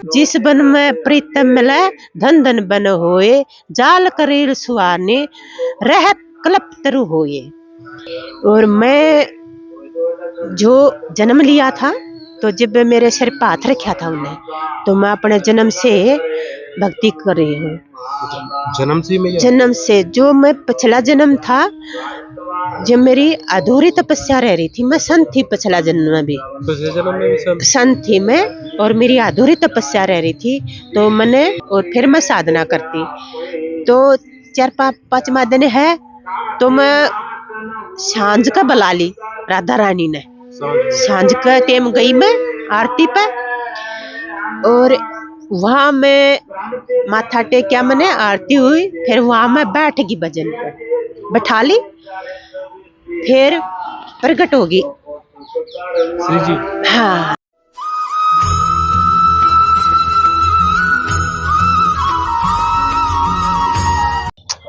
जिस बन में प्रीतम मिले धन धन बन होए, जाल करेल सुहाने रहत कल्प तरु होए। और मैं जो जन्म लिया था तो जब मेरे सिर पर हाथ रखा था उन्हें, तो मैं अपने जन्म से भक्ति कर रही हूँ। जन्म से जो मैं पिछला जन्म था, जब मेरी अधूरी तपस्या रह रही थी, मैं संत थी पिछला जन्म में भी संत थी मैं, और मेरी अधूरी तपस्या रह रही थी तो मैंने, और फिर मैं साधना करती तो 4-5 दिन है तो मैं सांझ का बुला ली राधा रानी ने, सांझ का टाइम गई मैं आरती पे, और वहां मैं माथा टेक्या, मैंने आरती हुई, फिर वहां मैं बैठ गई भजन पे, बैठा ली, फिर प्रकट होगी श्री जी। हाँ।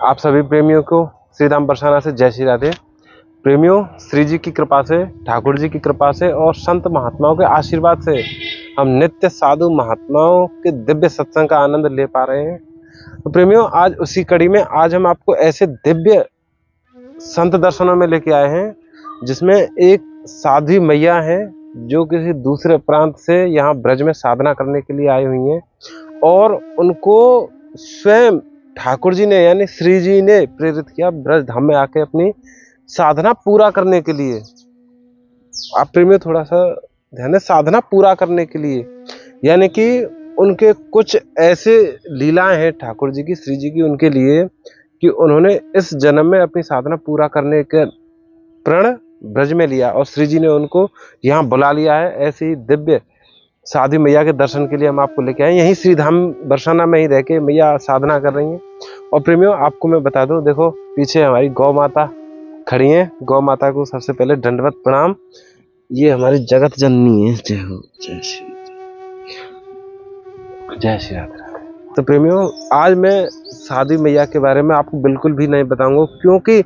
आप सभी प्रेमियों को श्री राम बरसाना से जय श्री राधे। प्रेमियों, श्री जी की कृपा से, ठाकुर जी की कृपा से और संत महात्माओं के आशीर्वाद से हम नित्य साधु महात्माओं के दिव्य सत्संग का आनंद ले पा रहे हैं। तो प्रेमियों, आज उसी कड़ी में आज हम आपको ऐसे दिव्य संत दर्शनों में लेके आए हैं जिसमें एक साध्वी मैया है जो किसी दूसरे प्रांत से यहाँ ब्रज में साधना करने के लिए आई हुई हैं, और उनको स्वयं ठाकुर जी ने यानी श्री जी ने प्रेरित किया ब्रज धाम में आके अपनी साधना पूरा करने के लिए। आप प्रेमियों थोड़ा सा ध्यान दें, साधना पूरा करने के लिए, यानी कि उनके कुछ ऐसे लीलाएं हैं ठाकुर जी की, श्री जी की, उनके लिए कि उन्होंने इस जन्म में अपनी साधना पूरा करने के प्रण ब्रज में लिया और श्री जी ने उनको यहाँ बुला लिया है। ऐसी ही दिव्य साध्वी मैया के दर्शन के लिए हम आपको लेके आए। यहीं श्री धाम बरसाना में ही रह के मैया साधना कर रही हैं। और प्रेमियों, आपको मैं बता दूं, देखो पीछे हमारी गौ माता खड़ी हैं। गौ माता को सबसे पहले दंडवत प्रणाम। ये हमारी जगत जननी है। जय हो, जय श्री, जय श्री राधे। तो प्रेमियों, आज मैं साध्वी मैया के बारे में आपको बिल्कुल भी नहीं बताऊंगा, क्योंकि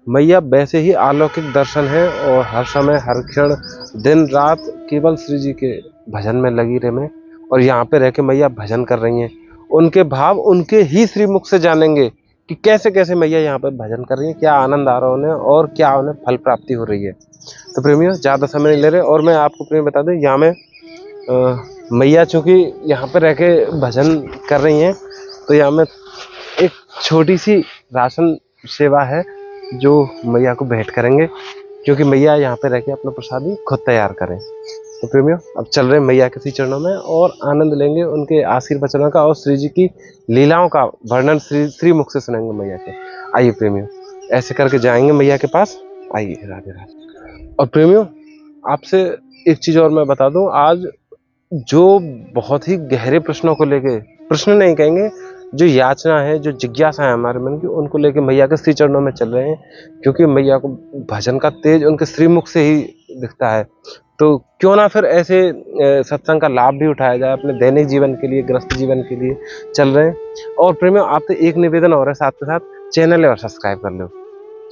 मैया वैसे ही अलौकिक दर्शन है और हर समय हर क्षण दिन रात केवल श्री जी के भजन में लगी रहे, और यहाँ पे रह के मैया भजन कर रही हैं। उनके भाव उनके ही श्री मुख से जानेंगे कि कैसे कैसे मैया यहाँ पे भजन कर रही हैं, क्या आनंद आ रहा है उन्हें और क्या उन्हें फल प्राप्ति हो रही है। तो प्रेमियों, ज़्यादा समय नहीं ले रहे, और मैं आपको प्रेम बता दूं, यहाँ में मैया चूँकि यहाँ पे रह के भजन कर रही हैं, तो यहाँ में एक छोटी सी राशन सेवा है जो मैया को भेंट करेंगे, क्योंकि मैया यहाँ पे रह के अपना प्रसादी खुद तैयार करें। तो प्रेमियों, अब चल रहे हैं मैया के श्री चरणों में और आनंद लेंगे उनके आशीर्वचनों का और श्री जी की लीलाओं का वर्णन श्री मुख से सुनेंगे मैया के। आइए प्रेमियों, ऐसे करके जाएंगे मैया के पास। आइए, राधे राधे। और प्रेमियों, आपसे एक चीज और मैं बता दूं, आज जो बहुत ही गहरे प्रश्नों को लेके, प्रश्न नहीं कहेंगे, जो याचना है, जो जिज्ञासा है हमारे मन की, उनको लेके मैया के श्री चरणों में चल रहे हैं, क्योंकि मैया को भजन का तेज उनके श्रीमुख से ही दिखता है। तो क्यों ना फिर ऐसे सत्संग का लाभ भी उठाया जाए अपने दैनिक जीवन के लिए, गृहस्थ जीवन के लिए चल रहे हैं। और प्रेमियों, आपसे एक निवेदन और है, साथ के साथ चैनल और सब्सक्राइब कर लो,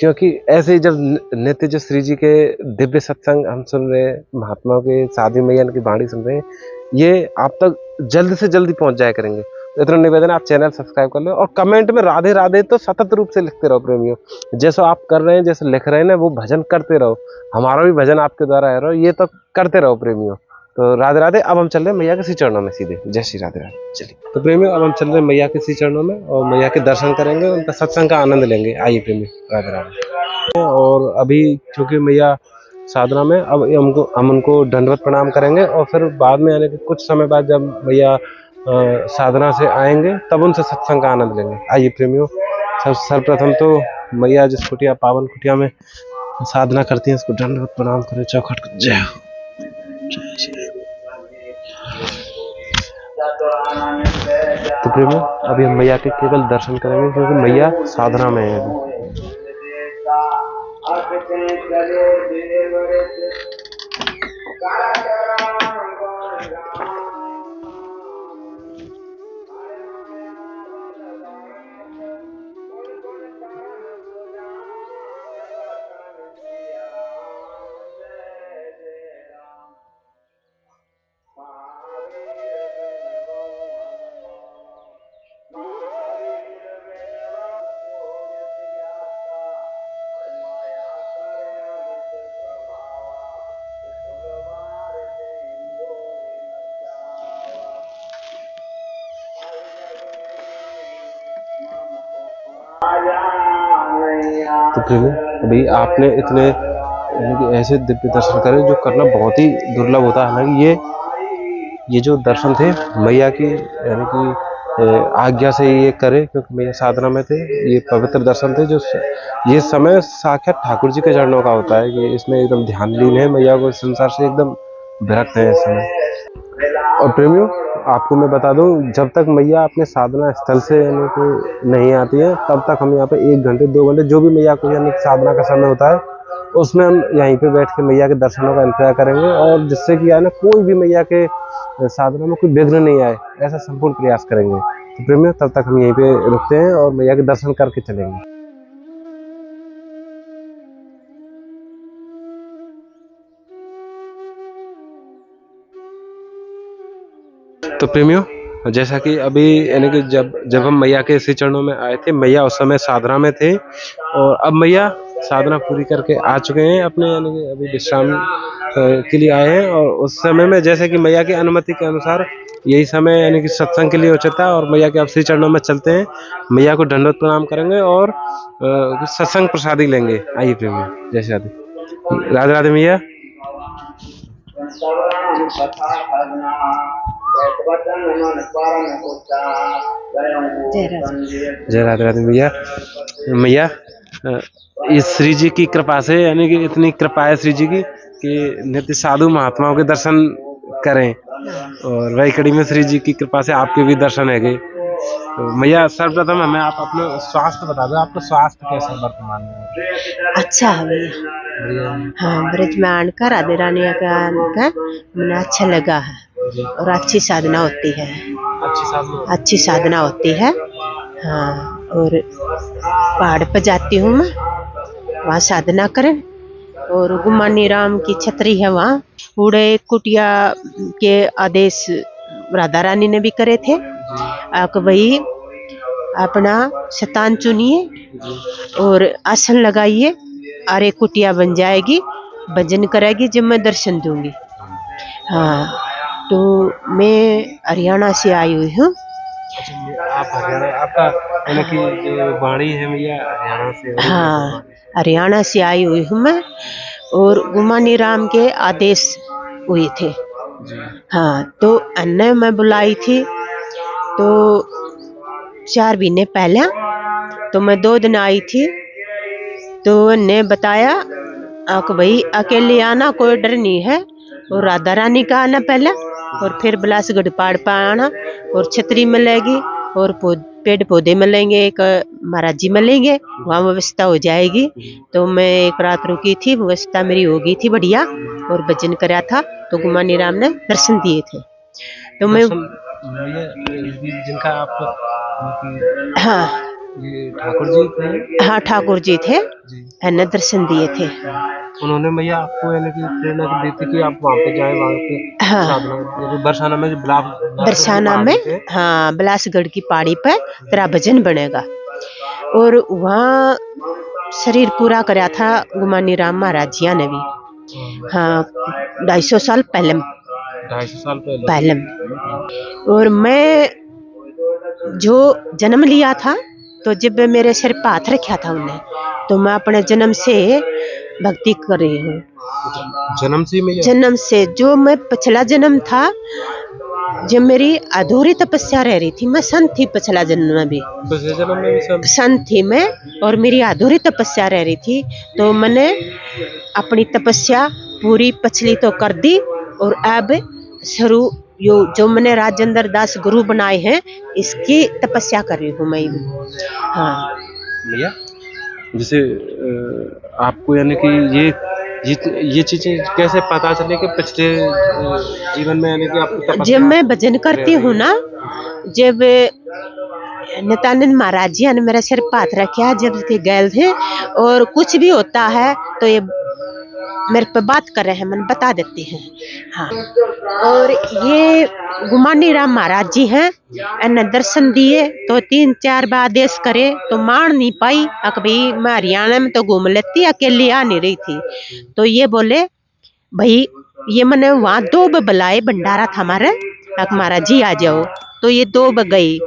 क्योंकि ऐसे ही जब नित्य जो श्री जी के दिव्य सत्संग हम सुन रहे हैं, महात्माओं के, साध्वी मैया की वाणी सुन रहे हैं, ये आप तक जल्द से जल्दी पहुंच जाया करेंगे। तो इतना निवेदन है, आप चैनल सब्सक्राइब कर लो और कमेंट में राधे राधे तो सतत रूप से लिखते रहो प्रेमियों। जैसा आप कर रहे हैं, जैसे लिख रहे हैं ना, वो भजन करते रहो। हमारा भी भजन आपके द्वारा है, ये तो करते रहो प्रेमियों। तो राधे राधे। अब हम चल रहे हैं मैया के श्री चरणों में सीधे। जय श्री राधे राधे। चलिए तो प्रेमियों, अब हम चल रहे हैं मैया के श्री चरणों में और मैया के दर्शन करेंगे, उनका सत्संग का आनंद लेंगे। आइए प्रेमियों, राधे राधे। और अभी चूंकि मैया साधना में, अब हम उनको दंडवत प्रणाम करेंगे और फिर बाद में, यानी कि कुछ समय बाद जब मैया साधना से आएंगे, तब उनसे सत्संग का आनंद लेंगे। आइए प्रेमियों, सर्वप्रथम तो मैया जिस कुटिया, पावन कुटिया में साधना करती हैं, उसको दंडवत प्रणाम करें, चौखट को। जय हो, जय श्री। तो प्रेमियों, अभी हम मैया के केवल दर्शन करेंगे, क्योंकि मैया साधना में है। तो फिर अभी आपने इतने यानी कि ऐसे दिव्य दर्शन करे जो करना बहुत ही दुर्लभ होता है। हालांकि ये जो दर्शन थे मैया की यानी कि आज्ञा से ये करे, क्योंकि मैया साधना में थे। ये पवित्र दर्शन थे जो ये समय साक्षात ठाकुर जी के चरणों का होता है कि इसमें एकदम ध्यान लीन है, मैया को इस संसार से एकदम विरक्त है इस समय। और प्रेमियों, आपको मैं बता दूं, जब तक मैया अपने साधना स्थल से यानी कि नहीं आती है तब तक हम यहाँ पे 1 घंटे 2 घंटे जो भी मैया को यानी साधना का समय होता है उसमें हम यहीं पे बैठ के मैया के दर्शनों का इंतजार करेंगे, और जिससे कि है ना कोई भी मैया के साधना में कोई विघ्न नहीं आए, ऐसा संपूर्ण प्रयास करेंगे। तो प्रेमियों, तब तक हम यहीं पे रुकते हैं और मैया के दर्शन करके चलेंगे। तो प्रेमियों, जैसा कि अभी यानी कि जब हम मैया के श्री चरणों में आए थे, मैया उस समय साधना में थे और अब मैया साधना पूरी करके आ चुके हैं अपने यानी कि अभी विश्राम के लिए आए हैं। और उस समय में जैसे कि मैया की अनुमति के अनुसार यही समय यानी कि सत्संग के लिए उचित है और मैया के अब श्री चरणों में चलते हैं, मैया को दंडवत प्रणाम करेंगे और सत्संग प्रसादी लेंगे। आइए प्रेमियों, जय राधे। राधे राधे मैया। जय राधे राधे मैया। मैया, इस श्री जी की कृपा से यानी कि इतनी कृपा है श्री जी की कि नित्य साधु महात्माओं के दर्शन करें, और वही कड़ी में श्री जी की कृपा से आपके भी दर्शन है गए। तो मैया, सर्वप्रथम हमें आप अपना स्वास्थ्य बता दो, आपका स्वास्थ्य कैसा है वर्तमान में? अच्छा है भैया। हाँ, ब्रजमान का राधे रानी का मैंने अच्छा लगा है और अच्छी साधना होती है। अच्छी साधना होती है। हाँ, और पहाड़ पर जाती हूँ मैं, वहाँ साधना करें। और गुमानी राम की छतरी है वहाँ। बूढ़े कुटिया के आदेश राधा रानी ने भी करे थे आप भाई अपना शतान चुनिए और आसन लगाइए, अरे कुटिया बन जाएगी, भजन करेगी जब मैं दर्शन दूंगी। हाँ, तो मैं हरियाणा से आई हुई हूँ। आप हरियाणा, आपका यानी कि जो वाणी है मैया हरियाणा से? हाँ, हरियाणा से आई हुई हूँ मैं और गुमानी राम के आदेश हुए थे। हाँ, तो अन्य मैं बुलाई थी तो 4 महीने पहले, तो मैं 2 दिन आई थी तो ने बताया कि भाई अकेले आना, कोई डर नहीं है, और राधा रानी का आना पहले और फिर बिलासगढ़ पहाड़ पर आना और छतरी मिलेगी और पेड़ पौधे मिलेंगे, एक महाराज जी मिलेंगे, वहाँ व्यवस्था हो जाएगी। तो मैं एक रात रुकी थी, व्यवस्था मेरी हो गई थी बढ़िया और भजन कराया था तो गुमानी राम ने दर्शन दिए थे। तो मैं जिनका आप हाँ ये ठाकुर जी थे? हाँ, ठाकुर जी थे, ने दर्शन दिए थे। उन्होंने मैया आपको यानी कि प्रेरणा दी थी कि आप वहाँ पे जाएं, वहाँ पे हाँ, बरसाना में बरसाना में, हाँ, बिलासगढ़ की पहाड़ी पर तेरा भजन बनेगा। और वहाँ शरीर पूरा कराया था गुमानी राम महाराज जिया ने भी। हाँ, 250 साल पहले। 250 साल पहले। और मैं जो जन्म लिया था तो जब मेरे सिर पर हाथ रखा था उन्हें, तो मैं अपने जन्म से भक्ति कर रही हूँ। जन्म से जो मैं पिछला जन्म था, जब मेरी अधूरी तपस्या रह रही थी, मैं संत थी पिछला जन्म में भी, संत थी मैं, और मेरी अधूरी तपस्या रह रही थी, तो मैंने अपनी तपस्या पूरी पिछली तो कर दी और अब शुरू जो मैंने राजेंद्र दास गुरु बनाए हैं इसकी तपस्या कर रही हूँ मैं। हाँ भैया, जैसे आपको यानी कि ये चीजें कैसे पता चले कि पिछले जीवन में यानी कि आपको जब मैं भजन करती हूँ ना, जब नित्यानंद महाराज जी ने मेरा सिर पाथ रखा जब के गए थे, और कुछ भी होता है तो ये मेरे पे बात कर रहे हैं, मैंने बता देती हैं। हाँ, और ये गुमानी राम महाराज जी हैं, इन्हें दर्शन दिए तो 3-4 बार आदेश करे तो मान नहीं पाई, भाई मैं हरियाणा में तो घूम लेती, अकेली आ नहीं रही थी। तो ये बोले भाई, ये मैंने वहाँ 2 बुलाए, भंडारा था हमारे, महाराज जी आ जाओ, तो ये 2 गई,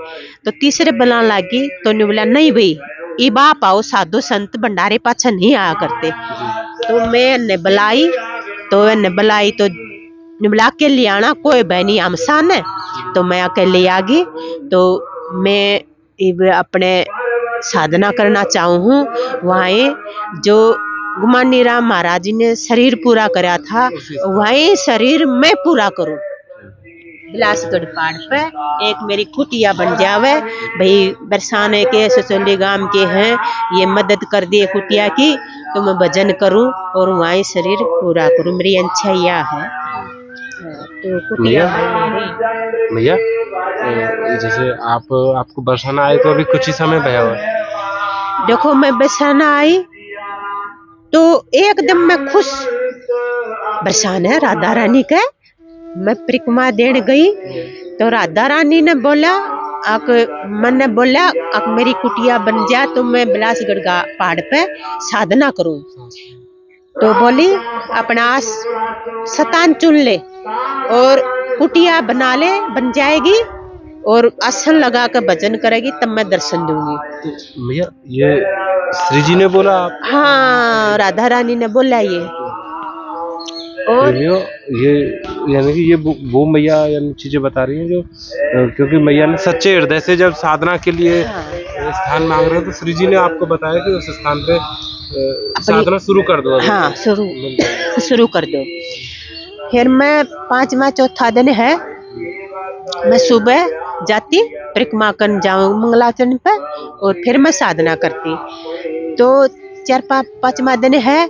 तो तीसरे बुलाने लगी तो ने बोला नहीं भाई ई बाप आओ साधु संत भंडारे पाछे नहीं आया करते। तो मैं ने बुलाई तो बुला के ले आना, कोई बहनी आमसान है तो मैं अकेले आ गई। तो मैं अपने साधना करना चाहूँ हूँ। वहाँ जो गुमानी राम महाराज जी ने शरीर पूरा कराया था, वही शरीर मैं पूरा करूँ। बिलासगढ़ पहाड़ पे एक मेरी कुटिया बन जावे भाई, बरसाने के ससोली गांव के हैं, ये मदद कर दिए कुटिया की, तो मैं भजन करूं और वहीं शरीर पूरा करूं। मेरी इच्छा यह है। तो कुटिया भैया जैसे आपको बरसाना आए तो अभी कुछ ही समय भया हुआ। देखो मैं बरसाना आई तो एकदम मैं खुश। बरसाना है राधा रानी का, मैं परिक्रमा देने गई तो राधा रानी ने बोला मैंने बोला मेरी कुटिया बन जा तो मैं बिलासगढ़ पहाड़ पे साधना करूं। तो बोली अपना शतान चुन ले और कुटिया बना ले, बन जाएगी और आसन लगा कर भजन करेगी, तब मैं दर्शन दूंगी। तो भैया ये श्री जी ने बोला आप? हाँ, राधा रानी ने बोला ये। और ये यानी कि ये वो मैया यानी चीजें बता रही हैं जो, क्योंकि मैया ने सच्चे हृदय से जब साधना के लिए स्थान मांग रहे हैं तो श्री जी ने आपको बताया कि उस स्थान पे साधना शुरू कर दो। हाँ, शुरू कर दो। फिर मैं 5वां चौथा दिन है, मैं सुबह जाती परिक्रमा करने जाऊँ मंगलाचरण पे और फिर मैं साधना करती। तो 4-5वां दिन है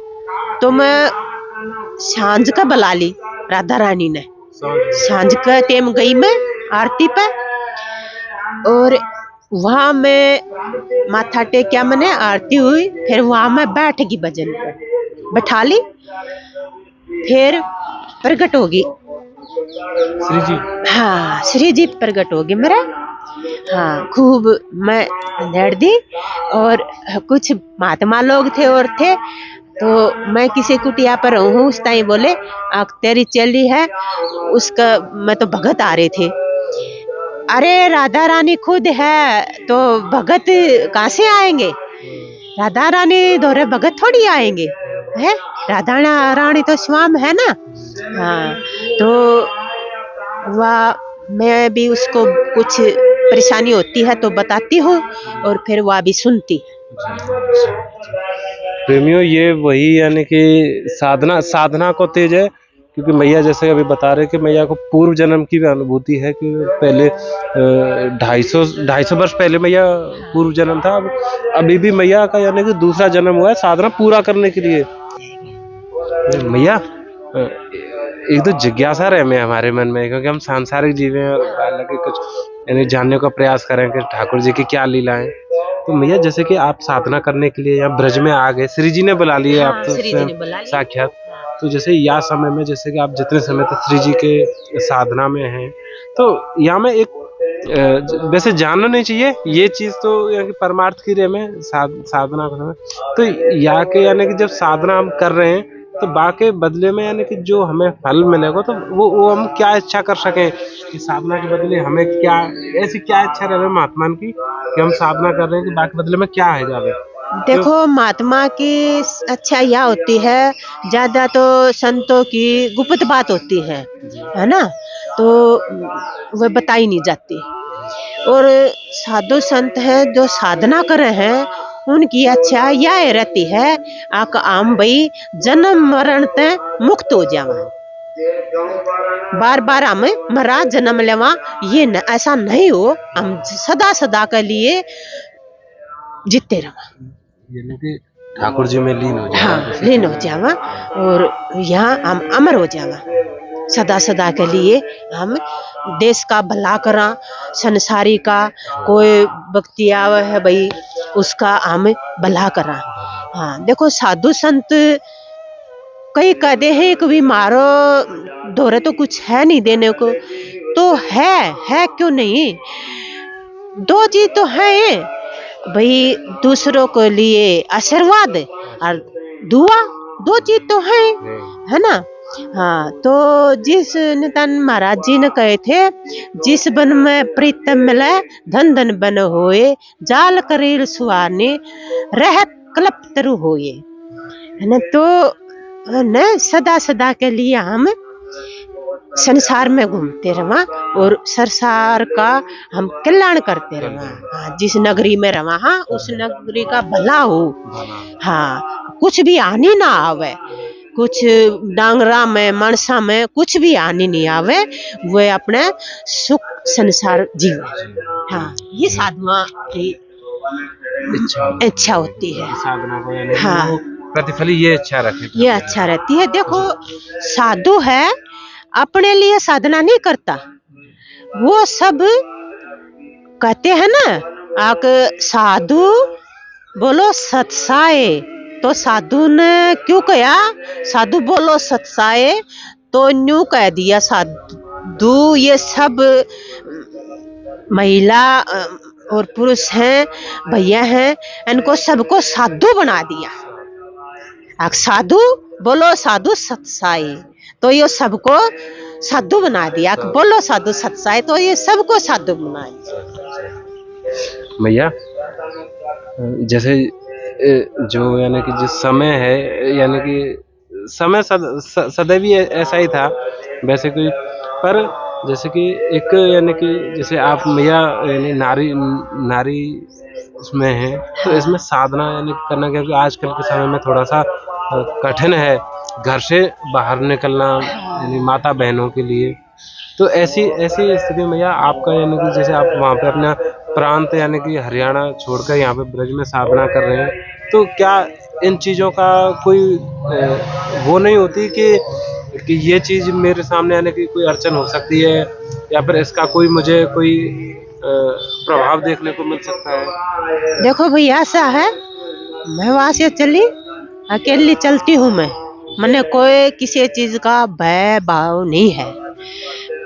तो मैं सांझ का बुला ली राधा रानी ने। सांझ का टाइम गई मैं आरती पे और वहां मैं माथा टेकिया, मैंने आरती हुई, फिर वहां मैं बैठ गई भजन पे, बैठा ली, फिर प्रकट होगी श्री जी। हाँ, श्री जी प्रकट होगी मेरे। हाँ, खूब मैं लड़ दी और कुछ महात्मा लोग थे और थे, तो मैं किसी कुटिया पर हूँ, उस टाइम बोले तेरी चली है उसका, मैं तो भगत आ रहे थे। अरे राधा रानी खुद है तो भगत कहाँ से आएंगे, राधा रानी दोरे भगत थोड़ी आएंगे है, राधा रानी तो स्वाम है ना। हाँ, तो वह मैं भी उसको कुछ परेशानी होती है तो बताती हूँ और फिर वह भी सुनती। प्रेमियों ये वही यानी कि साधना को तेज है, क्योंकि मैया जैसे अभी बता रहे कि मैया को पूर्व जन्म की भी अनुभूति है कि पहले 250 वर्ष पहले मैया पूर्व जन्म था, अभी भी मैया का यानी कि दूसरा जन्म हुआ है साधना पूरा करने के लिए। मैया एक तो जिज्ञासा रहे में हमारे मन में, क्योंकि हम सांसारिक जीव हैं और हालांकि कुछ यानी जानने का प्रयास करें कि ठाकुर जी की क्या लीलाएं। तो मैया जैसे कि आप साधना करने के लिए यहाँ ब्रज में आ गए, श्री जी ने बुला लिए, आप तो साक्षात, तो जैसे या समय में जैसे कि आप जितने समय तक श्री जी के साधना में हैं, तो यहाँ में एक वैसे जानना नहीं चाहिए ये चीज, तो यानी कि परमार्थ की रे में साधना का समय, तो यहाँ के यानी कि जब साधना हम कर रहे हैं तो बाकी बदले में यानी कि जो हमें फल मिलेगा तो वो हम क्या इच्छा कर सकें कि साधना के बदले हमें क्या ऐसी क्या इच्छा रहे महात्मा की कि हम साधना कर रहे हैं कि बाकी बदले में क्या है जावे। देखो महात्मा की अच्छा यह होती है, ज्यादा तो संतों की गुप्त बात होती है ना, तो वह बताई नहीं जाती। और साधु संत है जो साधना कर रहे हैं उनकी अच्छा यह रहती है आम भाई जन्म मरण ते मुक्त हो जावा, बार बार हम मरा जन्म लेवा, ये न, ऐसा नहीं हो, हम सदा सदा के लिए जीते रहा, यानी कि ठाकुर जी में लीन हो जावा। हाँ, लीन हो जावा और यहाँ हम अमर हो जावा, सदा सदा के लिए हम देश का भला करा, संसारी का कोई व्यक्ति आवे है भाई उसका हम भला करा। हाँ, देखो साधु संत कई कहते हैं कि भी मारो दोरे तो कुछ है नहीं देने को, तो है क्यों नहीं, दो चीज तो है भाई, दूसरों के लिए आशीर्वाद और दुआ, दो चीज तो है ना। हाँ, तो जिस नितन महाराज जी ने कहे थे, जिस बन में प्रीतम मिले धन धन बन होए, जाल करेल सुहाने रहत कलप तरु होए, है ना। तो न सदा सदा के लिए हम संसार में घूमते रहा और संसार का हम कल्याण करते रहा। हाँ, जिस नगरी में रहा, हाँ, उस नगरी का भला हो। हाँ, कुछ भी हानि ना आवे, कुछ डांगरा में मनसा में कुछ भी हानि नहीं आवे, वे अपने सुख संसार जीवे। हाँ, ये साधुआ की इच्छा होती है। साधना को यानी हाँ, वो प्रतिफली ये अच्छा रखे, ये अच्छा रहती है। देखो, साधु है अपने लिए साधना नहीं करता, वो सब कहते हैं ना, आक साधु बोलो सत्साए, तो साधु ने क्यों कहा साधु बोलो सत्साए, तो न्यू कह दिया साधु ये सब महिला और पुरुष हैं, भैया हैं, इनको सबको साधु बना दिया। साधु बोलो साधु सत्साई, तो ये सबको साधु बना दिया। बोलो साधु सत्साई, तो ये सबको साधु बना दिया। भैया जैसे जो यानी कि जिस समय है, यानी कि समय सदैव ऐसा ही था वैसे कोई, पर जैसे कि एक यानी कि जैसे आप भैया यानी नारी इसमें है, तो इसमें साधना यानी करना, क्योंकि आजकल के समय में थोड़ा सा कठिन है घर से बाहर निकलना यानी माता बहनों के लिए। तो ऐसी स्थिति में या आपका यानी कि जैसे आप वहाँ पे अपना प्रांत यानी कि हरियाणा छोड़कर यहाँ पे ब्रज में साधना कर रहे हैं, तो क्या इन चीज़ों का कोई वो नहीं होती कि ये चीज़ मेरे सामने आने की कोई अड़चन हो सकती है, या फिर इसका कोई मुझे कोई प्रभाव देखने को मिल सकता है? देखो भैया, ऐसा है, मैं वहाँ से चली अकेली चलती हूँ, मैंने कोई किसी चीज का भय भाव नहीं है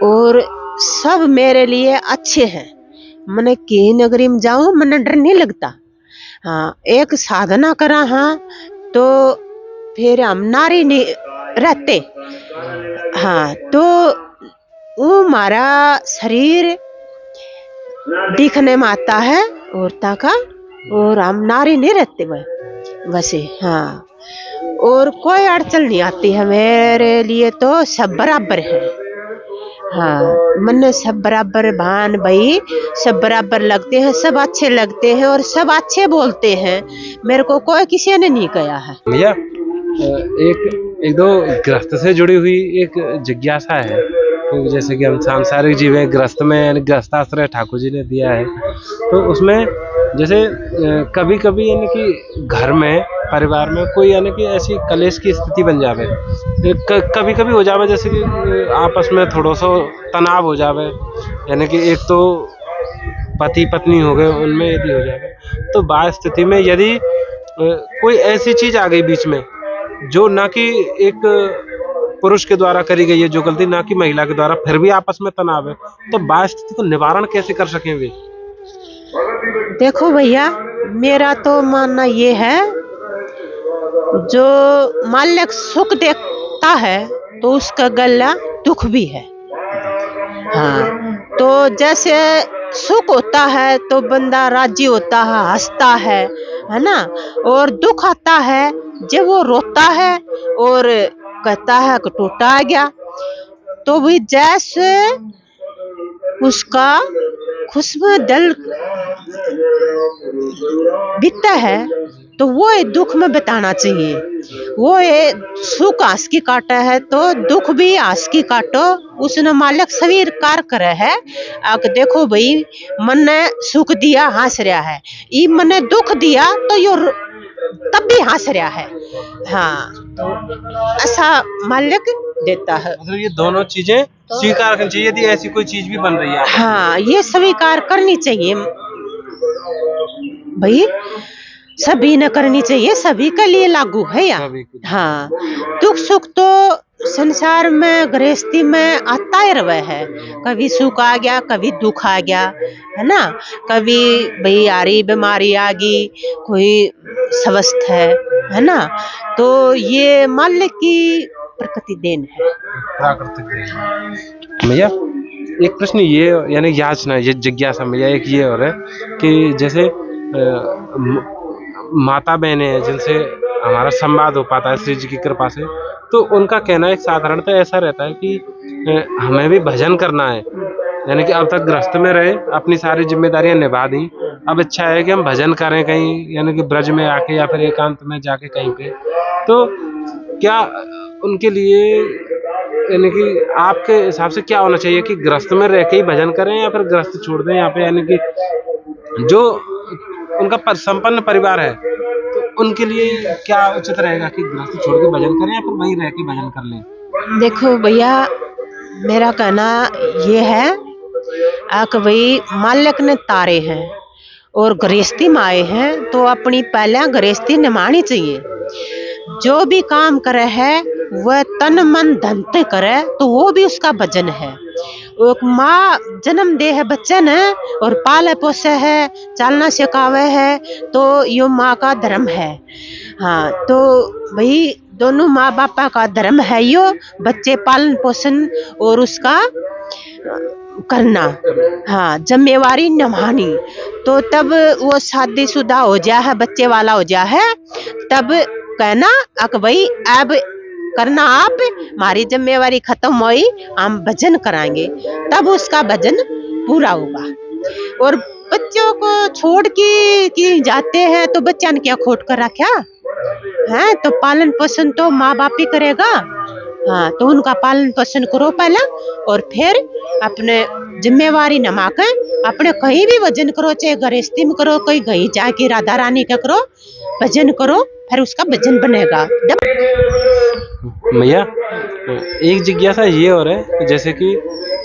और सब मेरे लिए अच्छे हैं। मैंने की नगरी में जाऊं, मैंने डर नहीं लगता। हाँ, एक साधना करा, हाँ, तो फिर हम नारी नहीं रहते। हाँ, तो वो हमारा शरीर दिखने में आता है औरता का, और हम नारी नहीं रहते वैसे। हाँ, और कोई अड़चन नहीं आती है मेरे लिए, तो सब बराबर है। हाँ, मन सब बराबर, भान भाई सब बराबर लगते हैं, सब अच्छे लगते हैं और सब अच्छे बोलते हैं। मेरे को कोई किसी ने नहीं कहा है। भैया एक दो गृहस्थ से जुड़ी हुई एक जिज्ञासा है, क्योंकि जैसे कि हम सांसारिक जीव हैं, गृहस्थ में यानी गृहस्थाश्रय ठाकुर जी ने दिया है, तो उसमें जैसे कभी कभी यानी कि घर में परिवार में कोई यानी कि ऐसी कलेश की स्थिति बन जावे, कभी कभी हो जावे, जैसे कि आपस में थोड़ा सा तनाव हो जावे, यानी कि एक तो पति पत्नी हो गए, उनमें यदि हो जावे, तो बात स्थिति में यदि कोई ऐसी चीज आ गई बीच में जो ना कि एक पुरुष के द्वारा करी गई है जो गलती, ना कि महिला के द्वारा, फिर भी आपस में तनाव है, तो बात स्थिति को निवारण कैसे कर सकेंगे? देखो भैया, मेरा तो मानना ये है, जो मालिक सुख देखता है तो उसका गला दुख भी है। हाँ, तो जैसे सुख होता है तो बंदा राजी होता है, हंसता है ना, और दुख आता है जब वो रोता है और कहता है कि टूटा आ गया, तो भी जैसे उसका खुशबू दिल बीतता है, तो वो दुख में बताना चाहिए। वो सुख हंस की काटा है तो दुख भी हंस की काटो, उसने मालिक स्वीकार करे है। देखो भाई, मन ने सुख दिया, हंस रहा है, ये मन ने दुख दिया तो यो तब भी हंस रहा है। हाँ, तो ऐसा मालिक देता है। मतलब ये दोनों चीजें स्वीकार करनी चाहिए यदि ऐसी कोई चीज भी बन रही है। हाँ, ये स्वीकार करनी चाहिए भाई, सभी ने करनी चाहिए, सभी के लिए लागू है यार। हाँ, दुख सुख तो संसार में गृहस्थी में आता ही रहा है, कभी सुख आ गया, कभी दुख आ गया, है ना, कभी भाई यारी बीमारी आ गई, कोई स्वस्थ है ना, तो ये मालिक की प्रकृति देन है। प्राकृतिक देन। भैया एक प्रश्न ये यानी याचना ये जिज्ञासा भैया एक ये और है कि जैसे माता बहनें हैं जिनसे हमारा संवाद हो पाता है श्री जी की कृपा से, तो उनका कहना एक साधारणतः ऐसा रहता है कि हमें भी भजन करना है, यानी कि अब तक गृहस्थ में रहे, अपनी सारी जिम्मेदारियां निभा दी, अब इच्छा है कि हम भजन करें कहीं, यानी कि ब्रज में आके या फिर एकांत में जाके कहीं पे। तो क्या उनके लिए यानी कि आपके हिसाब से क्या होना चाहिए कि गृहस्थ में रह के ही भजन करें या फिर गृहस्थ छोड़ दें यहाँ पे, यानी कि जो उनका संपन्न परिवार है तो उनके लिए क्या उचित रहेगा कि गृहस्थ छोड़ के भजन करें या फिर वहीं रह के भजन कर लें? देखो भैया, मेरा कहना ये है कि भाई मालिक ने तारे हैं और गृहस्थी में आए हैं तो अपनी पहले गृहस्थी निभानी चाहिए। जो भी काम करे है वह तन मन धन से करे तो वो भी उसका भजन है। एक माँ जन्म दे है बच्चे ने और पाले पोसे है, चलना सिखावे है, तो यो माँ का धर्म है। हाँ, तो भाई दोनों माँ बापा का धर्म है यो बच्चे पालन पोषण और उसका करना। हाँ, जिम्मेवारी निभानी। तो तब वो शादीशुदा हो जाए है, बच्चे वाला हो जाए है, तब कहना अक भाई अब करना आप, हमारी जिम्मेवारी खत्म हुई, हम भजन कराएंगे, तब उसका भजन पूरा होगा। और बच्चों को छोड़ के जाते हैं तो बच्चा ने क्या खोट कर रखा है, तो पालन पोषण तो माँ बाप ही करेगा। हाँ, तो उनका पालन पोषण करो पहले और फिर अपने जिम्मेवारी नमा कर अपने कहीं भी भजन करो, चाहे गृहस्थी में करो, कोई कहीं जाके राधा रानी का करो, भजन करो, फिर उसका भजन बनेगा। भैया एक जिज्ञासा ये और है कि जैसे कि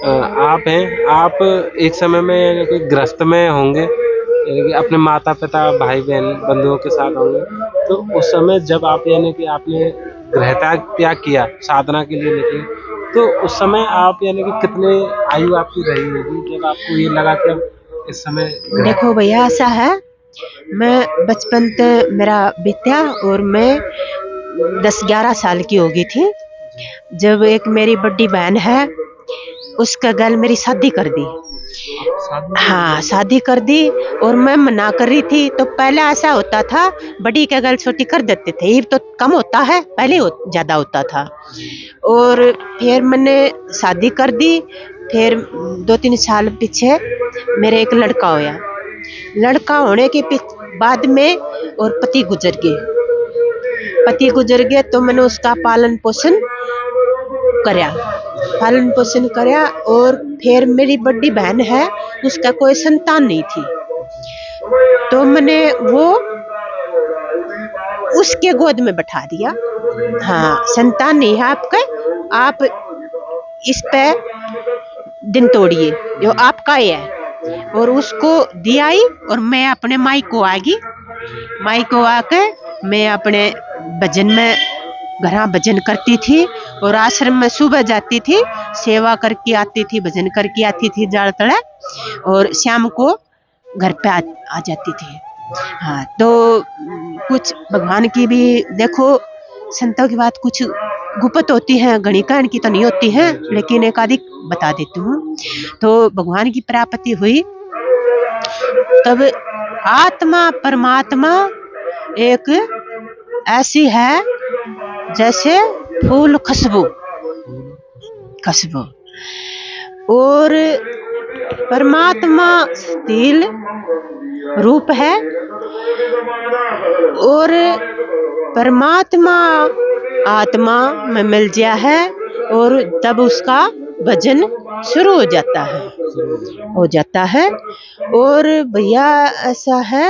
आप हैं, आप एक समय में यानी कि गृहस्थ में होंगे, यानी कि अपने माता पिता भाई बहन बंधुओं के साथ होंगे, तो उस समय जब आप यानी कि आपने गृह त्याग किया, साधना के लिए निकले, तो उस समय आप यानी कि कितने आयु आपकी रही होगी जब आपको ये लगा कि अब इस समय? देखो भैया, ऐसा है, मैं बचपन से मेरा बीत्या और मैं 10-11 साल की हो गई थी जब एक मेरी बड़ी बहन है उसका गल मेरी शादी कर दी। हाँ, शादी कर दी और मैं मना कर रही थी। तो पहले ऐसा होता था, बड़ी के गल छोटी कर देते थे, ये तो कम होता है, पहले ज्यादा होता था। और फिर मैंने शादी कर दी। फिर 2-3 साल पीछे मेरे एक लड़का होया। लड़का होने के बाद में और पति गुजर गए, तो मैंने उसका पालन पोषण करया। और फिर मेरी बड़ी बहन है, उसका कोई संतान नहीं थी, तो मैंने वो उसके गोद में बैठा दिया। हाँ, संतान नहीं है आपका, आप इस पे दिन तोड़िए, जो आपका ही है। और उसको दिया ही, और मैं अपने माई को आके मैं अपने भजन में घर भजन करती थी और आश्रम में सुबह जाती थी, सेवा करके आती थी, भजन करके आती थी जाड़ तड़े, और शाम को घर पे आ जाती थी। हाँ, तो कुछ भगवान की भी देखो, संतों की बात कुछ गुप्त होती है, घनी कहन की तो नहीं होती है, लेकिन एक आदि बता देती हूँ। तो भगवान की प्राप्ति हुई, तब आत्मा परमात्मा एक ऐसी है जैसे फूल खुशबू, और परमात्मा स्थिर रूप है, और परमात्मा आत्मा में मिल गया है, और तब उसका भजन शुरू हो जाता है। और भैया ऐसा है,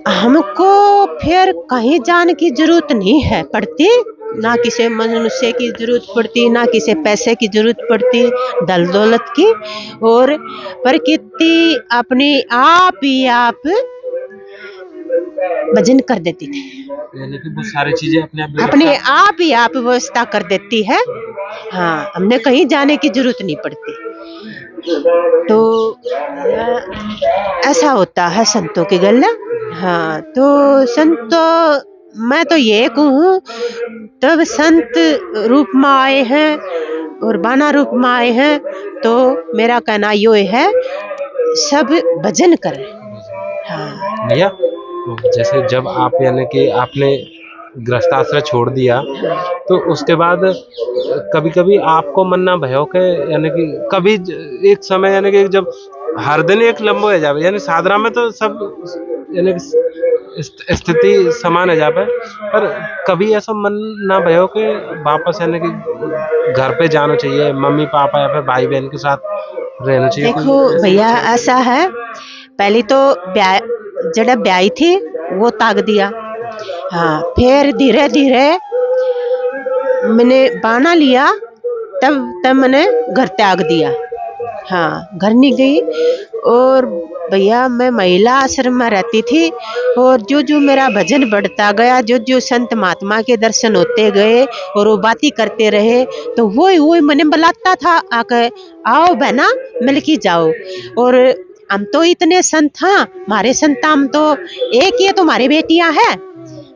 हमको फिर कहीं जाने की जरूरत नहीं है पड़ती, ना किसी मनुष्य की जरूरत पड़ती, ना किसी पैसे की जरूरत पड़ती, दल दौलत की। और प्रकृति अपने आप ही आप भजन कर देती थी, यानी कि वो सारी चीजें अपने आप ही आप व्यवस्था कर देती है। हाँ, हमने कहीं जाने की जरूरत नहीं पड़ती। तो ऐसा होता है संतों की गल। हाँ, तो संतों मैं तो ये कहूँ, तब संत रूप में आए हैं और बाना रूप में आए हैं, तो मेरा कहना यो है, सब भजन करें। हाँ भैया, जैसे जब आप यानी कि आपने गृहस्थाश्रम छोड़ दिया, तो उसके बाद कभी कभी आपको मन ना भयो के यानी कि कभी एक समय यानी कि जब हर दिन एक लंबो है जावे, यानी साधना में तो सब यानी कि स्थिति समान है जावे, पर कभी ऐसा मन ना भयो के वापस यानी कि घर पे जाना चाहिए, मम्मी पापा या फिर भाई बहन के साथ रहना चाहिए? देखो भैया, ऐसा है, पहले तो जड़ा ब्याई थी वो ताक दिया। हाँ, फिर धीरे धीरे मैंने बाना लिया, तब मैंने घर त्याग दिया। हाँ, घर नहीं गई। और भैया, मैं महिला आश्रम में रहती थी, और जो जो मेरा भजन बढ़ता गया, जो जो संत महात्मा के दर्शन होते गए और वो बातें करते रहे, तो वो मैंने बुलाता था आके, आओ बहना मिल के जाओ। और हम तो इतने संत, हाँ हमारे संत, हम तो एक ही है, तो हमारी बेटियां हैं।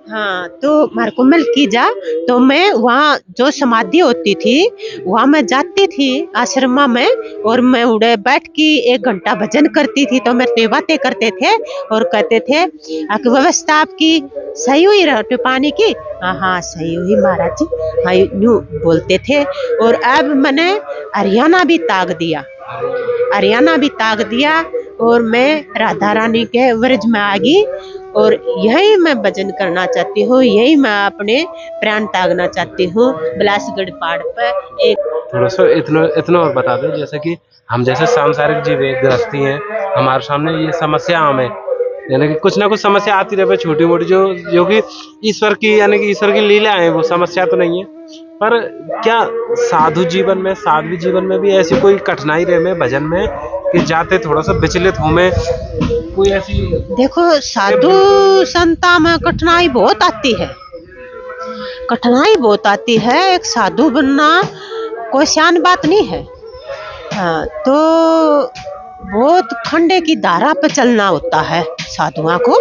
हाँ, तो मारे को मिल की जा, तो मैं वहाँ जो समाधि होती थी वहाँ मैं जाती थी आश्रमा में, और मैं उड़े बैठ के 1 घंटा भजन करती थी। तो मेरे बातें करते थे और कहते थे, व्यवस्था आपकी सही हुई रोटी पानी की? हाँ सही हुई महाराज जी, हाँ यूँ बोलते थे। और अब मैंने हरियाणा भी ताक दिया, और मैं राधा रानी के व्रज में आ गई, और यही मैं भजन करना चाहती हूँ, यही मैं अपने प्राण त्यागना चाहती हूँ बिलासगढ़ पहाड़ पर। एक थोड़ा सा इतना और बता दो, जैसे कि हम जैसे सांसारिक जीव है, गृहस्थी हैं, हमारे सामने ये समस्या आम है, यानी कि कुछ ना कुछ समस्या आती रहे, छोटी मोटी जो कि ईश्वर की यानी कि ईश्वर की लीला है, वो समस्या तो नहीं है। पर क्या साधु जीवन में भी ऐसी कोई कठिनाई रहे में भजन में कि जाते थोड़ा सा विचलित हो में कोई ऐसी? देखो, साधु संता में कठिनाई बहुत आती है, एक साधु बनना कोई शान बात नहीं है। हाँ, तो बहुत खंडे की धारा पे चलना होता है साधुओं को।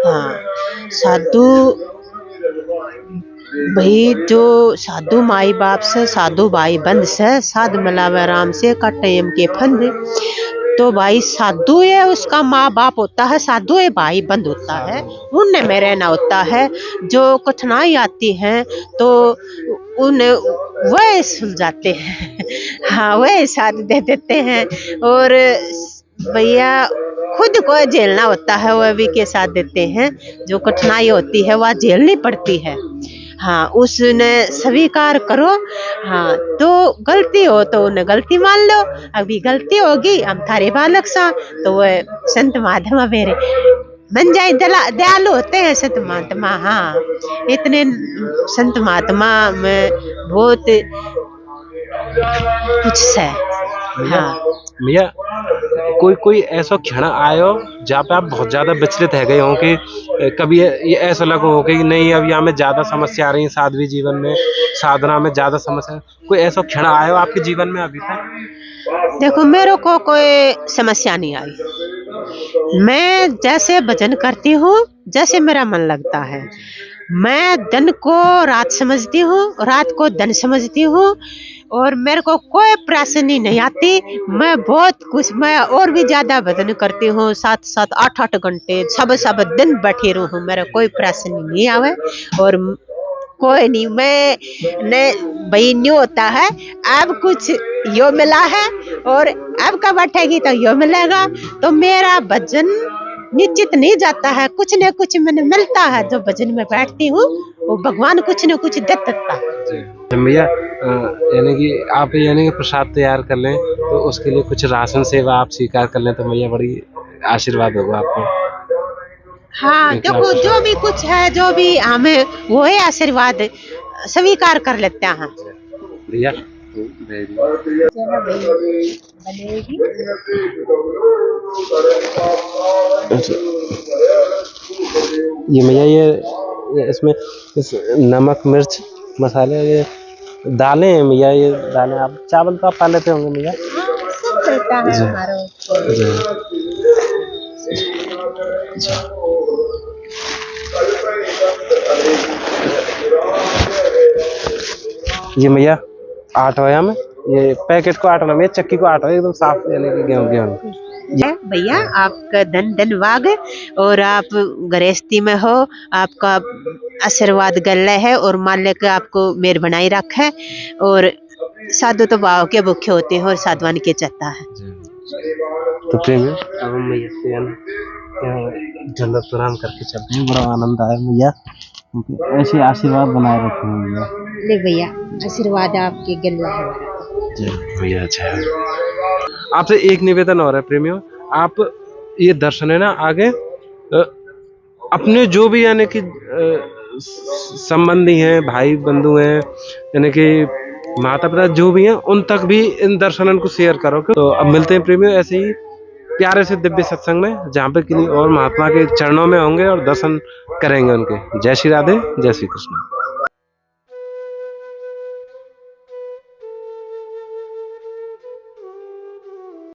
हाँ, साधु भाई, जो साधु माई बाप से, साधु भाई बंद से, साध मिलावे राम से, कटयम के फंद। तो भाई साधु है, उसका माँ बाप होता है, साधु है भाई बंद होता है, उनने में रहना होता है। जो कठिनाई आती है तो उन्हें वह सुलझाते हैं। हाँ, वह साथ दे देते हैं। और भैया, खुद को झेलना होता है, वह भी के साथ देते हैं। जो कठिनाई होती है वह झेलनी पड़ती है। हाँ, उसने स्वीकार करो। हाँ, तो गलती हो तो उन्हें गलती मान लो, अभी गलती होगी, हम थारे बालक सा, तो वह संत महात्मा मेरे बन जाए, दयालु होते हैं संत महात्मा। हाँ, इतने संत महात्मा में बहुत कुछ है। हाँ भैया, कोई ऐसा क्षण आयो जहाँ पे आप बहुत ज्यादा विचलित है गए हो कि कभी ये ऐसा लगा हो कि नहीं, अब यहाँ में ज्यादा समस्या आ रही है, साध्वी जीवन में, साधना में ज्यादा समस्या, कोई ऐसा क्षण आयो आपके जीवन में अभी तक? देखो, मेरे को कोई समस्या नहीं आई। मैं जैसे भजन करती हूँ, जैसे मेरा मन लगता है, मैं दिन को रात समझती हूँ, रात को दिन समझती हूँ, और मेरे को कोई परेशानी नहीं आती। मैं बहुत कुछ, मैं और भी ज्यादा भजन करती हूँ, 7-7, 8-8 घंटे सब दिन बैठी रहूँ, मेरा कोई परेशानी नहीं आवे। और कोई नहीं, मैं ने भाई न्यू होता है, अब कुछ यो मिला है और अब कब बैठेगी तो यो मिलेगा। तो मेरा भजन निश्चित नहीं जाता है, कुछ न कुछ मैंने मिलता है। जो भजन में बैठती हूँ वो भगवान कुछ न कुछ देता है। भैया, यानी कि आप यानी कि प्रसाद तैयार कर लें, तो उसके लिए कुछ राशन सेवा आप स्वीकार कर लें, तो भैया बड़ी आशीर्वाद होगा आपको। हाँ, देखो, जो भी कुछ है, जो भी हमें वो है आशीर्वाद, स्वीकार कर लेते हैं भैया। ये भैया, ये इसमें नमक मिर्च मसाले, ये दालें हैं भैया, ये दालें, आप चावल तो आप पा लेते होंगे भैया? सब चलता है हमारा। जी। ये मैया आटा में ये पैकेट को आटा ना ये चक्की को आटा एकदम साफ यानी कि गेहूं भैया आपका धन्यवाद। और आप गृहस्थी में हो, आपका आशीर्वाद गले है और मालिक आपको मेहर बनाई रखे। और साधु तो भाव के भूखे होते हैं और साधवान के चलता है। तो प्रेमियों अब हम मैया से जन्नत प्रणाम करके चलते हैं। बड़ा आनंद आया मैया, ऐसे आशीर्वाद बनाए रखे मैया। ले भैया आशीर्वाद आपके गले है। जय भैया जय। आपसे एक निवेदन और है प्रेमियों, आप ये दर्शन है ना आगे अपने जो भी यानी कि संबंधी हैं, भाई बंधु हैं, यानी कि माता पिता जो भी हैं, उन तक भी इन दर्शनों को शेयर करो। तो अब मिलते हैं प्रेमियों ऐसे ही प्यारे से दिव्य सत्संग में, जहाँ पे किन्हीं और महात्मा के चरणों में होंगे और दर्शन करेंगे उनके। जय श्री राधे, जय श्री कृष्ण।